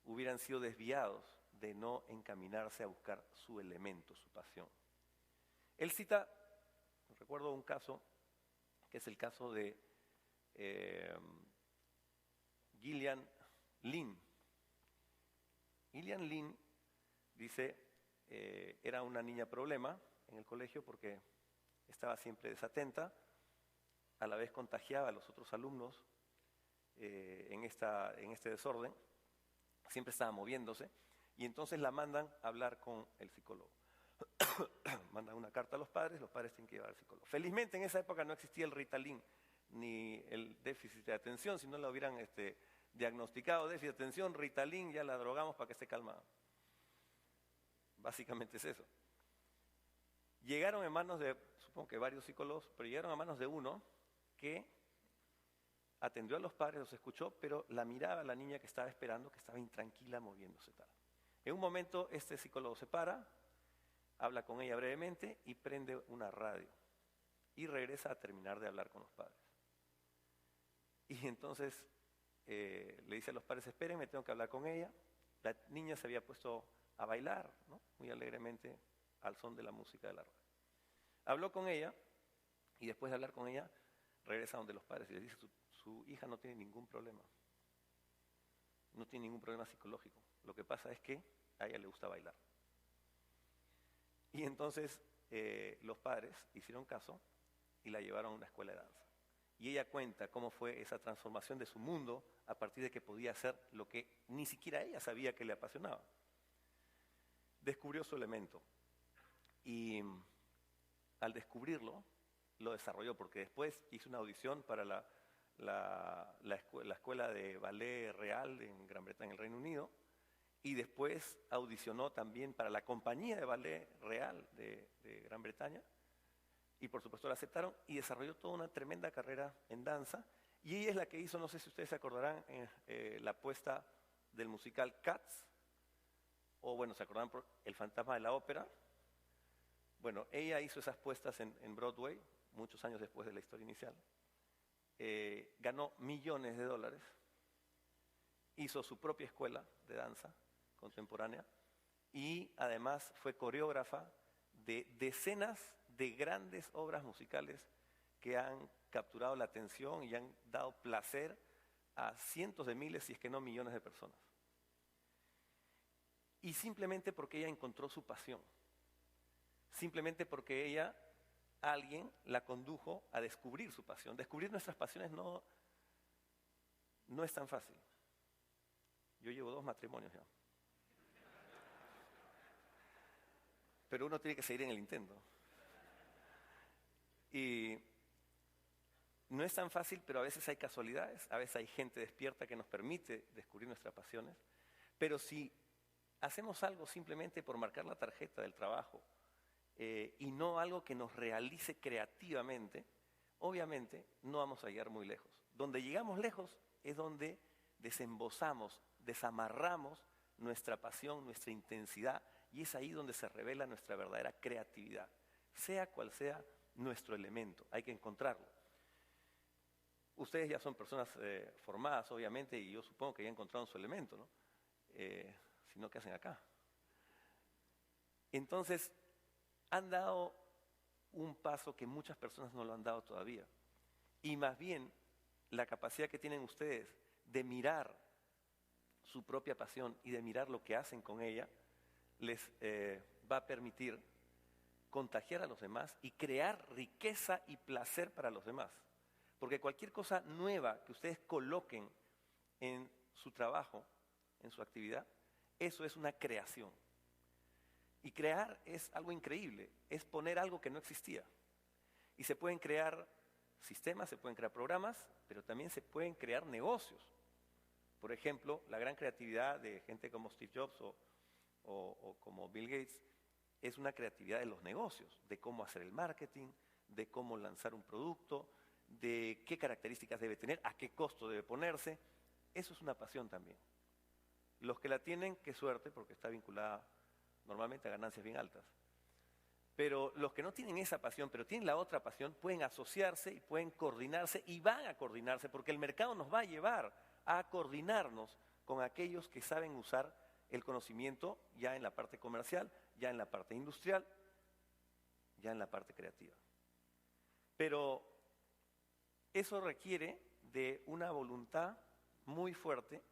hubieran sido desviados de no encaminarse a buscar su elemento, su pasión. Él cita, recuerdo un caso, que es el caso de Gillian Lynn. Gillian Lynn dice, era una niña problema en el colegio porque estaba siempre desatenta, a la vez contagiaba a los otros alumnos en este desorden, siempre estaba moviéndose, y entonces la mandan a hablar con el psicólogo. Mandan una carta a los padres tienen que llevar al psicólogo. Felizmente en esa época no existía el Ritalin ni el déficit de atención, si no la hubieran diagnosticado déficit de atención, Ritalin, ya la drogamos para que esté calmada. Básicamente es eso. Llegaron en manos de, supongo que varios psicólogos, pero llegaron a manos de uno que atendió a los padres, los escuchó, pero la miraba a la niña que estaba esperando, que estaba intranquila, moviéndose tal. En un momento este psicólogo se para, habla con ella brevemente y prende una radio. Y regresa a terminar de hablar con los padres. Y entonces le dice a los padres, espérenme, tengo que hablar con ella. La niña se había puesto a bailar, ¿no? Muy alegremente al son de la música de la radio. Habló con ella y después de hablar con ella regresa donde los padres y les dice, su hija no tiene ningún problema. No tiene ningún problema psicológico. Lo que pasa es que a ella le gusta bailar. Y entonces los padres hicieron caso y la llevaron a una escuela de danza. Y ella cuenta cómo fue esa transformación de su mundo a partir de que podía hacer lo que ni siquiera ella sabía que le apasionaba. descubrió su elemento. Y al descubrirlo, lo desarrolló, porque después hizo una audición para la escuela de ballet real en Gran Bretaña, en el Reino Unido, y después audicionó también para la compañía de ballet real de Gran Bretaña, y por supuesto la aceptaron, y desarrolló toda una tremenda carrera en danza, y ella es la que hizo, no sé si ustedes se acordarán, la apuesta del musical Cats, o bueno, se acordarán por El fantasma de la ópera. Bueno, ella hizo esas puestas en Broadway, muchos años después de la historia inicial. Ganó millones de dólares, hizo su propia escuela de danza contemporánea y además fue coreógrafa de decenas de grandes obras musicales que han capturado la atención y han dado placer a cientos de miles, si es que no millones de personas. Y simplemente porque ella encontró su pasión, simplemente porque alguien la condujo a descubrir su pasión. Descubrir nuestras pasiones no es tan fácil. Yo llevo 2 matrimonios ya. Pero uno tiene que seguir en el intento. Y no es tan fácil, pero a veces hay casualidades, a veces hay gente despierta que nos permite descubrir nuestras pasiones. Pero si hacemos algo simplemente por marcar la tarjeta del trabajo y no algo que nos realice creativamente, obviamente no vamos a llegar muy lejos. Donde llegamos lejos es donde desembozamos, desamarramos nuestra pasión, nuestra intensidad, y es ahí donde se revela nuestra verdadera creatividad. Sea cual sea nuestro elemento, hay que encontrarlo. Ustedes ya son personas formadas, obviamente, y yo supongo que ya encontraron su elemento, ¿no? Si no, ¿qué hacen acá? Entonces, han dado un paso que muchas personas no lo han dado todavía. Y más bien, la capacidad que tienen ustedes de mirar su propia pasión y de mirar lo que hacen con ella, les va a permitir contagiar a los demás y crear riqueza y placer para los demás. Porque cualquier cosa nueva que ustedes coloquen en su trabajo, en su actividad, eso es una creación. Y crear es algo increíble, es poner algo que no existía. Y se pueden crear sistemas, se pueden crear programas, pero también se pueden crear negocios. Por ejemplo, la gran creatividad de gente como Steve Jobs o como Bill Gates es una creatividad de los negocios, de cómo hacer el marketing, de cómo lanzar un producto, de qué características debe tener, a qué costo debe ponerse. Eso es una pasión también. Los que la tienen, qué suerte, porque está vinculada normalmente a ganancias bien altas. Pero los que no tienen esa pasión, pero tienen la otra pasión, pueden asociarse y pueden coordinarse y van a coordinarse, porque el mercado nos va a llevar a coordinarnos con aquellos que saben usar el conocimiento ya en la parte comercial, ya en la parte industrial, ya en la parte creativa. Pero eso requiere de una voluntad muy fuerte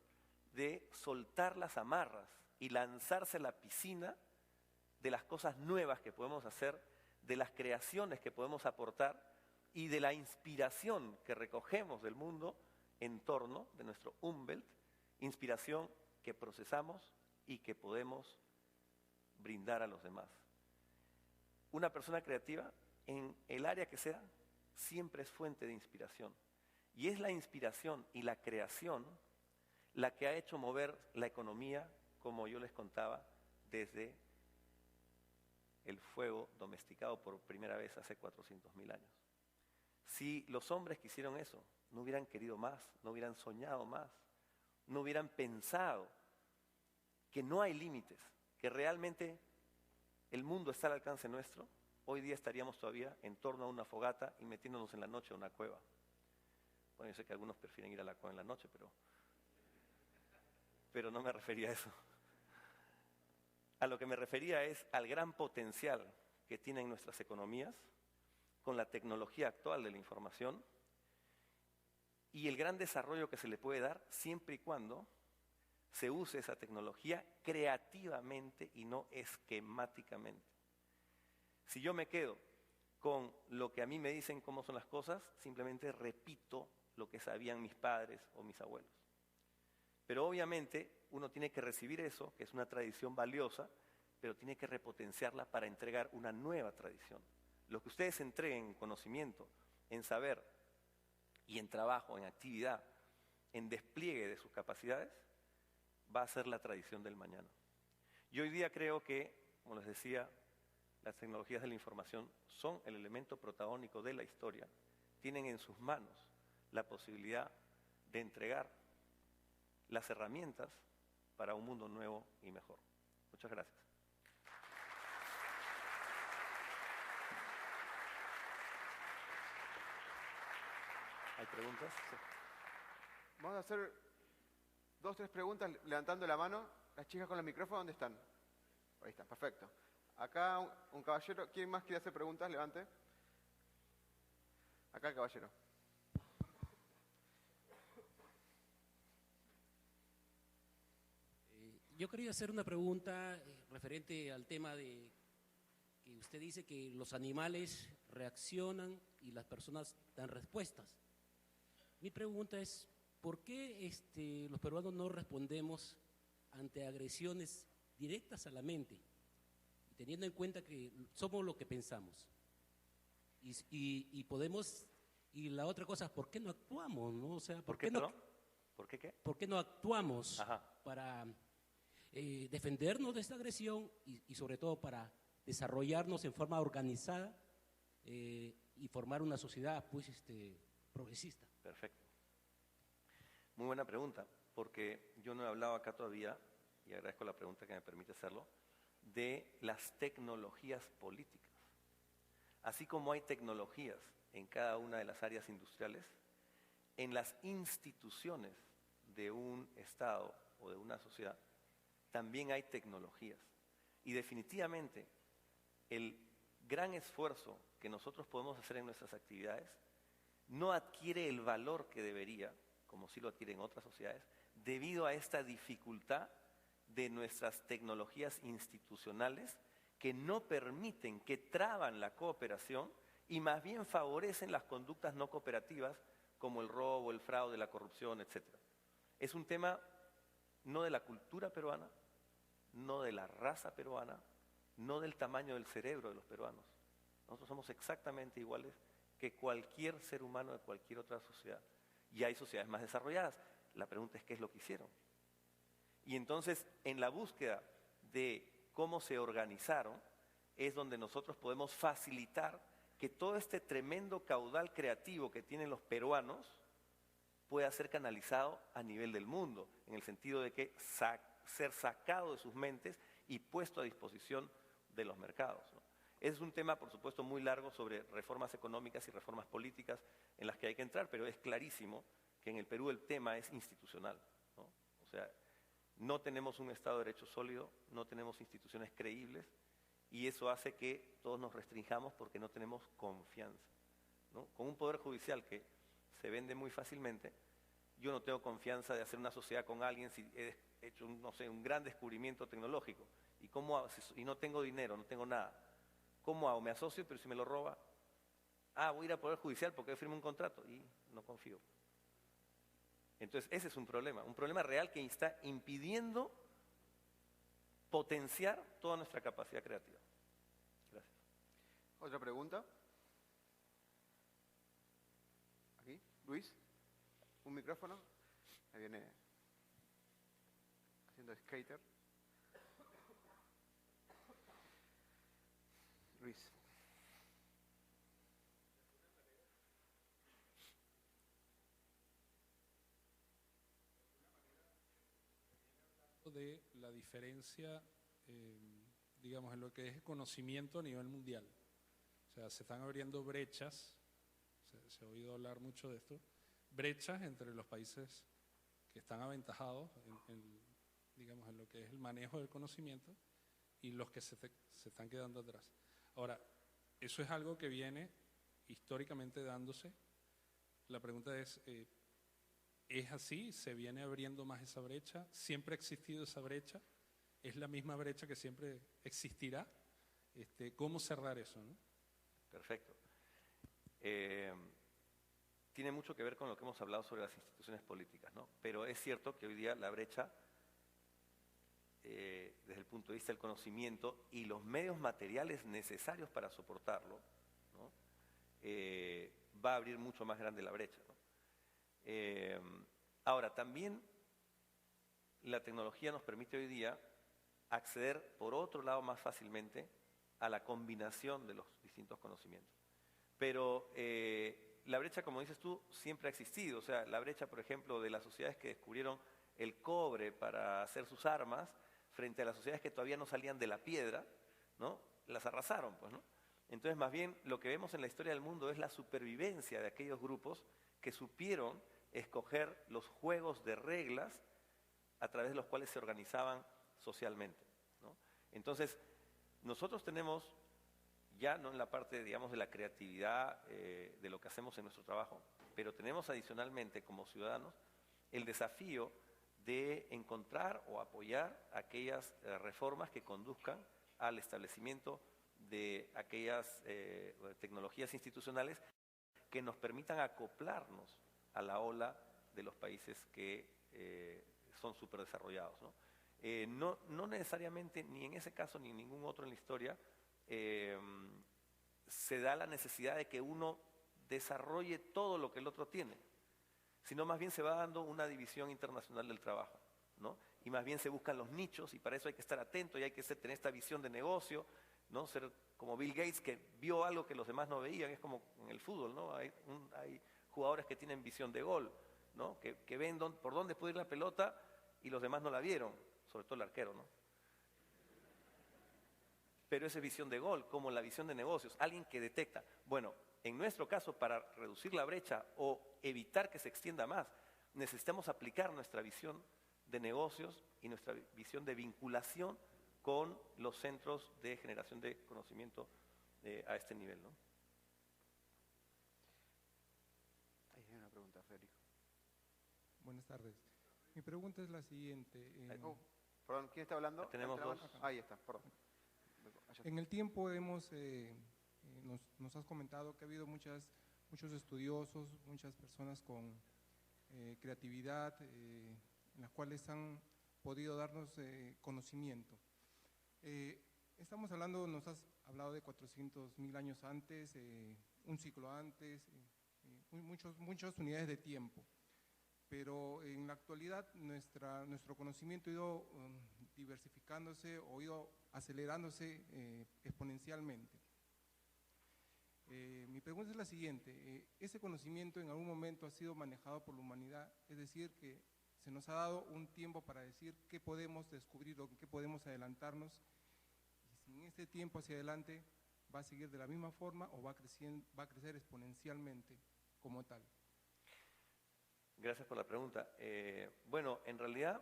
de soltar las amarras y lanzarse a la piscina de las cosas nuevas que podemos hacer, de las creaciones que podemos aportar y de la inspiración que recogemos del mundo en torno de nuestro Umwelt, inspiración que procesamos y que podemos brindar a los demás. Una persona creativa, en el área que sea, siempre es fuente de inspiración. Y es la inspiración y la creación la que ha hecho mover la economía, como yo les contaba, desde el fuego domesticado por primera vez hace 400.000 años. Si los hombres que hicieron eso no hubieran querido más, no hubieran soñado más, no hubieran pensado que no hay límites, que realmente el mundo está al alcance nuestro, hoy día estaríamos todavía en torno a una fogata y metiéndonos en la noche a una cueva. Bueno, yo sé que algunos prefieren ir a la cueva en la noche, pero no me refería a eso. A lo que me refería es al gran potencial que tienen nuestras economías con la tecnología actual de la información y el gran desarrollo que se le puede dar siempre y cuando se use esa tecnología creativamente y no esquemáticamente. Si yo me quedo con lo que a mí me dicen cómo son las cosas, simplemente repito lo que sabían mis padres o mis abuelos. Pero obviamente uno tiene que recibir eso, que es una tradición valiosa, pero tiene que repotenciarla para entregar una nueva tradición. Lo que ustedes entreguen en conocimiento, en saber y en trabajo, en actividad, en despliegue de sus capacidades, va a ser la tradición del mañana. Y hoy día creo que, como les decía, las tecnologías de la información son el elemento protagónico de la historia. Tienen en sus manos la posibilidad de entregar las herramientas para un mundo nuevo y mejor. Muchas gracias. ¿Hay preguntas? Sí. Vamos a hacer 2 o 3 preguntas levantando la mano. Las chicas con el micrófono, ¿dónde están? Ahí están, perfecto. Acá un caballero. ¿Quién más quiere hacer preguntas? Levante. Acá el caballero. Yo quería hacer una pregunta referente al tema de que usted dice que los animales reaccionan y las personas dan respuestas. Mi pregunta es, ¿por qué los peruanos no respondemos ante agresiones directas a la mente? Teniendo en cuenta que somos lo que pensamos. Y podemos, y la otra cosa es, ¿por qué no actuamos? ¿No? O sea, ¿Por qué no? ¿Por qué qué? ¿Por qué no actuamos Ajá. para defendernos de esta agresión y sobre todo para desarrollarnos en forma organizada y formar una sociedad pues progresista? Perfecto. Muy buena pregunta, porque yo no he hablado acá todavía, y agradezco la pregunta que me permite hacerlo, de las tecnologías políticas. Así como hay tecnologías en cada una de las áreas industriales, en las instituciones de un Estado o de una sociedad, también hay tecnologías. Y definitivamente el gran esfuerzo que nosotros podemos hacer en nuestras actividades no adquiere el valor que debería, como sí lo adquiere en otras sociedades, debido a esta dificultad de nuestras tecnologías institucionales que no permiten, que traban la cooperación y más bien favorecen las conductas no cooperativas como el robo, el fraude, la corrupción, etc. Es un tema no de la cultura peruana, no de la raza peruana, no del tamaño del cerebro de los peruanos. Nosotros somos exactamente iguales que cualquier ser humano de cualquier otra sociedad. Y hay sociedades más desarrolladas. La pregunta es, ¿qué es lo que hicieron? Y entonces, en la búsqueda de cómo se organizaron, es donde nosotros podemos facilitar que todo este tremendo caudal creativo que tienen los peruanos pueda ser canalizado a nivel del mundo, en el sentido de que ser sacado de sus mentes y puesto a disposición de los mercados, ¿no? Es un tema, por supuesto, muy largo sobre reformas económicas y reformas políticas en las que hay que entrar, pero es clarísimo que en el Perú el tema es institucional, ¿no? O sea, no tenemos un Estado de Derecho sólido, no tenemos instituciones creíbles y eso hace que todos nos restringamos porque no tenemos confianza, ¿no? Con un poder judicial que se vende muy fácilmente, yo no tengo confianza de hacer una sociedad con alguien si he hecho, no sé, un gran descubrimiento tecnológico. ¿Y cómo hago? Y no tengo dinero, no tengo nada. ¿Cómo hago? Me asocio, pero si me lo roba, voy a ir al Poder Judicial porque firmo un contrato y no confío. Entonces, ese es un problema real que está impidiendo potenciar toda nuestra capacidad creativa. Gracias. ¿Otra pregunta? Aquí, Luis, un micrófono. Ahí viene haciendo skater. Luis. De la diferencia, digamos, en lo que es el conocimiento a nivel mundial. O sea, se están abriendo brechas, se ha oído hablar mucho de esto, brechas entre los países que están aventajados digamos, en lo que es el manejo del conocimiento y los que se están quedando atrás. Ahora, eso es algo que viene históricamente dándose. La pregunta ¿es así? ¿Se viene abriendo más esa brecha? ¿Siempre ha existido esa brecha? ¿Es la misma brecha que siempre existirá? ¿Cómo cerrar eso, no? Perfecto. Tiene mucho que ver con lo que hemos hablado sobre las instituciones políticas, ¿no? Pero es cierto que hoy día la brecha desde el punto de vista del conocimiento y los medios materiales necesarios para soportarlo, ¿no? Va a abrir mucho más grande la brecha, ¿no? Ahora, también la tecnología nos permite hoy día acceder, por otro lado, más fácilmente a la combinación de los distintos conocimientos. Pero la brecha, como dices tú, siempre ha existido. O sea, la brecha, por ejemplo, de las sociedades que descubrieron el cobre para hacer sus armas, frente a las sociedades que todavía no salían de la piedra, ¿no? Las arrasaron, pues, ¿no? Entonces, más bien, lo que vemos en la historia del mundo es la supervivencia de aquellos grupos que supieron escoger los juegos de reglas a través de los cuales se organizaban socialmente, ¿no? Entonces, nosotros tenemos, ya no en la parte, digamos, de la creatividad de lo que hacemos en nuestro trabajo, pero tenemos adicionalmente como ciudadanos el desafío de encontrar o apoyar aquellas reformas que conduzcan al establecimiento de aquellas tecnologías institucionales que nos permitan acoplarnos a la ola de los países que son súper desarrollados, ¿no? No necesariamente, ni en ese caso ni en ningún otro en la historia, se da la necesidad de que uno desarrolle todo lo que el otro tiene, sino más bien se va dando una división internacional del trabajo, ¿no? Y más bien se buscan los nichos, y para eso hay que estar atento y hay que tener esta visión de negocio, ¿no? Ser como Bill Gates, que vio algo que los demás no veían. Es como en el fútbol, ¿no? Hay jugadores que tienen visión de gol, ¿no? Que ven por dónde puede ir la pelota y los demás no la vieron, sobre todo el arquero, ¿no? Pero esa es visión de gol, como la visión de negocios, alguien que detecta. Bueno, en nuestro caso, para reducir la brecha o evitar que se extienda más, necesitamos aplicar nuestra visión de negocios y nuestra visión de vinculación con los centros de generación de conocimiento a este nivel, ¿no? Ahí hay una pregunta, Federico. Buenas tardes. Mi pregunta es la siguiente. Perdón, ¿quién está hablando? Tenemos dos. Ahí está, perdón. En el tiempo nos has comentado que ha habido muchos estudiosos, muchas personas con creatividad, en las cuales han podido darnos conocimiento. Estamos hablando, nos has hablado de 400.000 años antes, un siglo antes, muchas unidades de tiempo. Pero en la actualidad nuestro conocimiento ha ido diversificándose o ha ido acelerándose exponencialmente. Mi pregunta es la siguiente: ¿ese conocimiento en algún momento ha sido manejado por la humanidad? Es decir, que se nos ha dado un tiempo para decir qué podemos descubrir o en qué podemos adelantarnos, y si en este tiempo hacia adelante va a seguir de la misma forma o va a crecer exponencialmente como tal. Gracias por la pregunta. Bueno, en realidad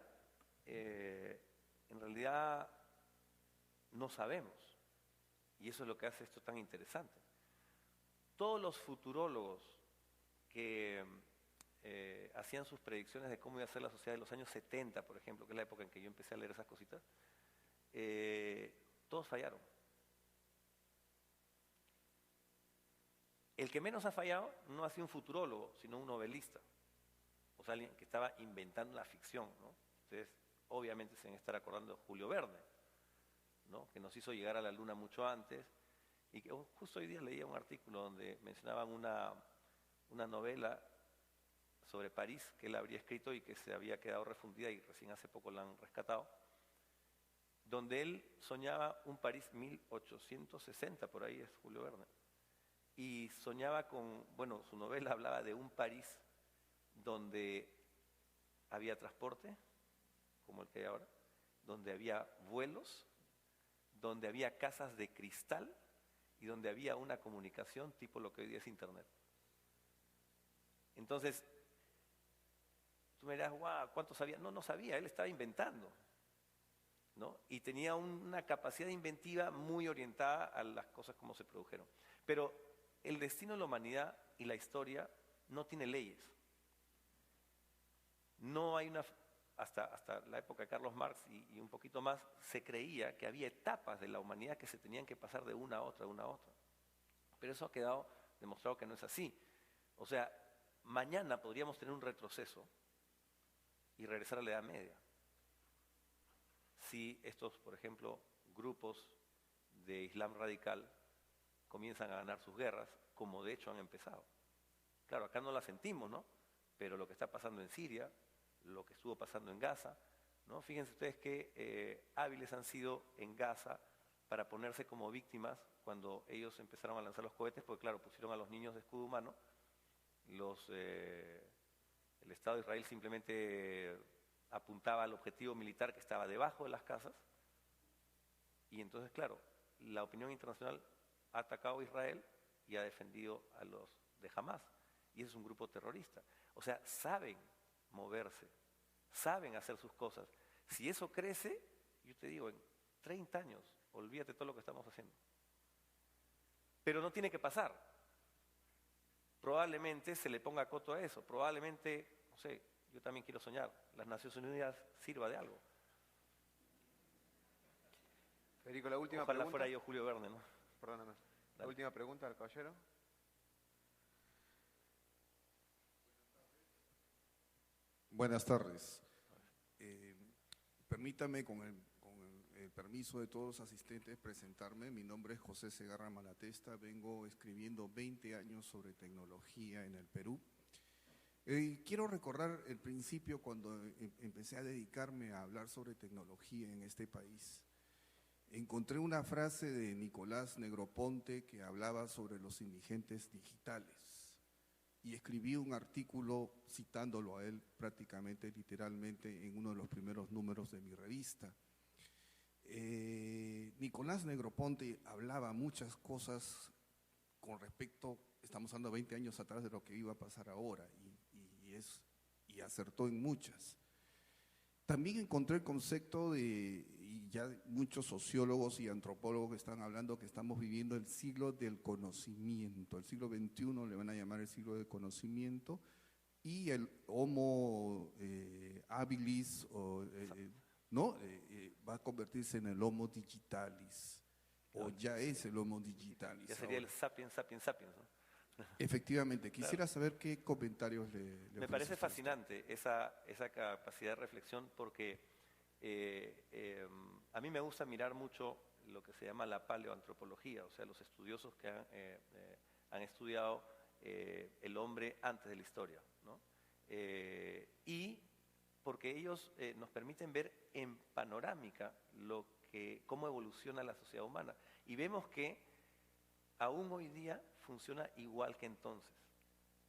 no sabemos, y eso es lo que hace esto tan interesante. Todos los futurólogos que hacían sus predicciones de cómo iba a ser la sociedad de los años 70, por ejemplo, que es la época en que yo empecé a leer esas cositas, todos fallaron. El que menos ha fallado no ha sido un futurólogo, sino un novelista. O sea, alguien que estaba inventando la ficción, ¿no? Ustedes obviamente se deben estar acordando de Julio Verne, ¿no? Que nos hizo llegar a la luna mucho antes, y que justo hoy día leía un artículo donde mencionaban una novela sobre París que él habría escrito y que se había quedado refundida y recién hace poco la han rescatado, donde él soñaba un París 1860, por ahí es Julio Verne, y soñaba bueno, su novela hablaba de un París donde había transporte, como el que hay ahora, donde había vuelos, donde había casas de cristal y donde había una comunicación tipo lo que hoy día es Internet. Entonces, tú me dirás, wow, ¿cuánto sabía? No sabía, él estaba inventando, ¿no? Y tenía una capacidad inventiva muy orientada a las cosas como se produjeron. Pero el destino de la humanidad y la historia no tiene leyes. No hay hasta la época de Carlos Marx y un poquito más, se creía que había etapas de la humanidad que se tenían que pasar de una a otra, de una a otra. Pero eso ha quedado demostrado que no es así. O sea, mañana podríamos tener un retroceso y regresar a la Edad Media. si estos, por ejemplo, grupos de Islam radical comienzan a ganar sus guerras, como de hecho han empezado. Claro, acá no la sentimos, ¿no? Pero lo que está pasando en Siria, lo que estuvo pasando en Gaza, ¿no? Fíjense ustedes qué hábiles han sido en Gaza para ponerse como víctimas cuando ellos empezaron a lanzar los cohetes, porque claro, pusieron a los niños de escudo humano, el Estado de Israel simplemente apuntaba al objetivo militar que estaba debajo de las casas, y entonces, claro, la opinión internacional ha atacado a Israel y ha defendido a los de Hamas, y ese es un grupo terrorista. O sea, saben moverse, saben hacer sus cosas. Si eso crece, yo te digo, en 30 años, olvídate todo lo que estamos haciendo. Pero no tiene que pasar. Probablemente se le ponga coto a eso, probablemente, no sé, yo también quiero soñar, las Naciones Unidas sirva de algo. Federico, la última Ojalá pregunta. fuera yo Julio Verne, ¿no? Perdóname. La Dale. última pregunta al caballero. Buenas tardes. Permítame, con el permiso de todos los asistentes, presentarme. Mi nombre es José Segarra Malatesta. Vengo escribiendo 20 años sobre tecnología en el Perú. Quiero recordar el principio cuando empecé a dedicarme a hablar sobre tecnología en este país. Encontré una frase de Nicolás Negroponte que hablaba sobre los indigentes digitales. Y escribí un artículo citándolo a él prácticamente literalmente en uno de los primeros números de mi revista. Nicolás Negroponte hablaba muchas cosas con respecto, estamos hablando 20 años atrás de lo que iba a pasar ahora, y acertó en muchas. También encontré el concepto y ya muchos sociólogos y antropólogos están hablando que estamos viviendo el siglo del conocimiento. El siglo XXI le van a llamar el siglo del conocimiento, y el Homo habilis va a convertirse en el Homo digitalis, o ya es el Homo digitalis. Ya sería ahora. el sapiens, sapiens, sapiens, ¿no? Efectivamente, quisiera saber qué comentarios le Me parece fascinante esa capacidad de reflexión, porque a mí me gusta mirar mucho lo que se llama la paleoantropología, o sea, los estudiosos que han estudiado el hombre antes de la historia, ¿no? Y porque ellos nos permiten ver en panorámica cómo evoluciona la sociedad humana. Y vemos que aún hoy día funciona igual que entonces,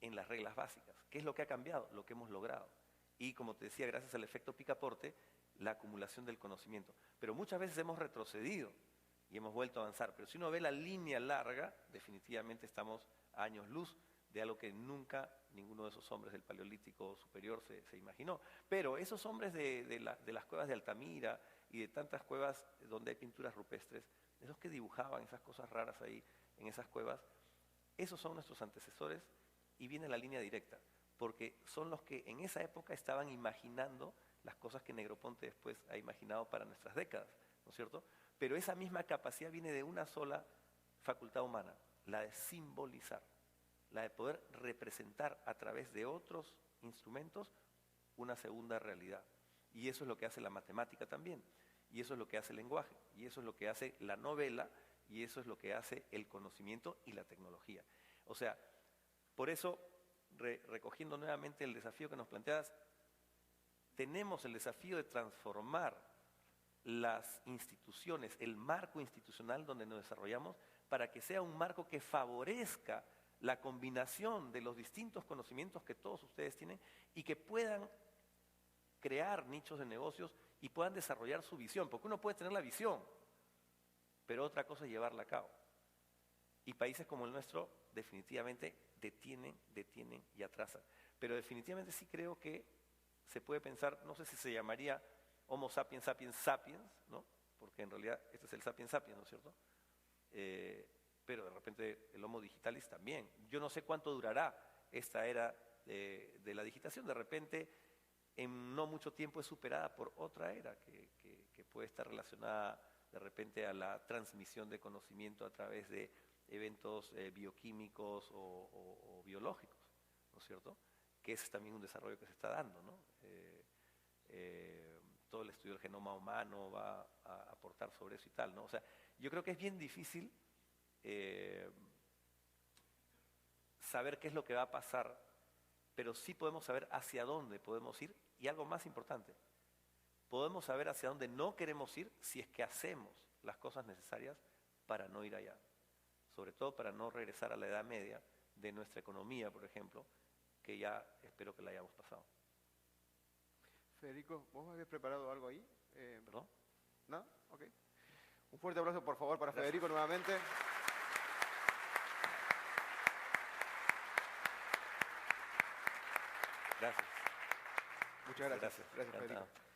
en las reglas básicas. ¿Qué es lo que ha cambiado? Lo que hemos logrado. Y como te decía, gracias al efecto picaporte, la acumulación del conocimiento. Pero muchas veces hemos retrocedido y hemos vuelto a avanzar. Pero si uno ve la línea larga, definitivamente estamos a años luz de algo que nunca ninguno de esos hombres del Paleolítico superior se imaginó. Pero esos hombres de las cuevas de Altamira y de tantas cuevas donde hay pinturas rupestres, esos que dibujaban esas cosas raras ahí en esas cuevas, esos son nuestros antecesores, y viene la línea directa, porque son los que en esa época estaban imaginando las cosas que Negroponte después ha imaginado para nuestras décadas, ¿no es cierto? Pero esa misma capacidad viene de una sola facultad humana, la de simbolizar, la de poder representar a través de otros instrumentos una segunda realidad. Y eso es lo que hace la matemática también, y eso es lo que hace el lenguaje, y eso es lo que hace la novela, y eso es lo que hace el conocimiento y la tecnología. O sea, por eso, recogiendo nuevamente el desafío que nos planteas, tenemos el desafío de transformar las instituciones, el marco institucional donde nos desarrollamos, para que sea un marco que favorezca la combinación de los distintos conocimientos que todos ustedes tienen y que puedan crear nichos de negocios y puedan desarrollar su visión, porque uno puede tener la visión, pero otra cosa es llevarla a cabo. Y países como el nuestro definitivamente detienen y atrasan. Pero definitivamente sí creo que se puede pensar, no sé si se llamaría Homo sapiens, sapiens, sapiens, ¿no? Porque en realidad este es el sapiens, sapiens, ¿no es cierto? Pero de repente el Homo digitalis también. Yo no sé cuánto durará esta era de la digitación. De repente, en no mucho tiempo es superada por otra era que puede estar relacionada de repente a la transmisión de conocimiento a través de eventos bioquímicos o biológicos, ¿no es cierto? Que ese es también un desarrollo que se está dando, ¿no? todo el estudio del genoma humano va a aportar sobre eso y tal, ¿no? O sea, yo creo que es bien difícil saber qué es lo que va a pasar, pero sí podemos saber hacia dónde podemos ir, y algo más importante, podemos saber hacia dónde no queremos ir si es que hacemos las cosas necesarias para no ir allá, sobre todo para no regresar a la Edad Media de nuestra economía, por ejemplo, que ya espero que la hayamos pasado. Federico, ¿vos habías preparado algo ahí? ¿Perdón? ¿No? Ok. Un fuerte aplauso, por favor, para Gracias. Federico nuevamente. Gracias. Muchas gracias. Gracias. Gracias, Federico. Encantado.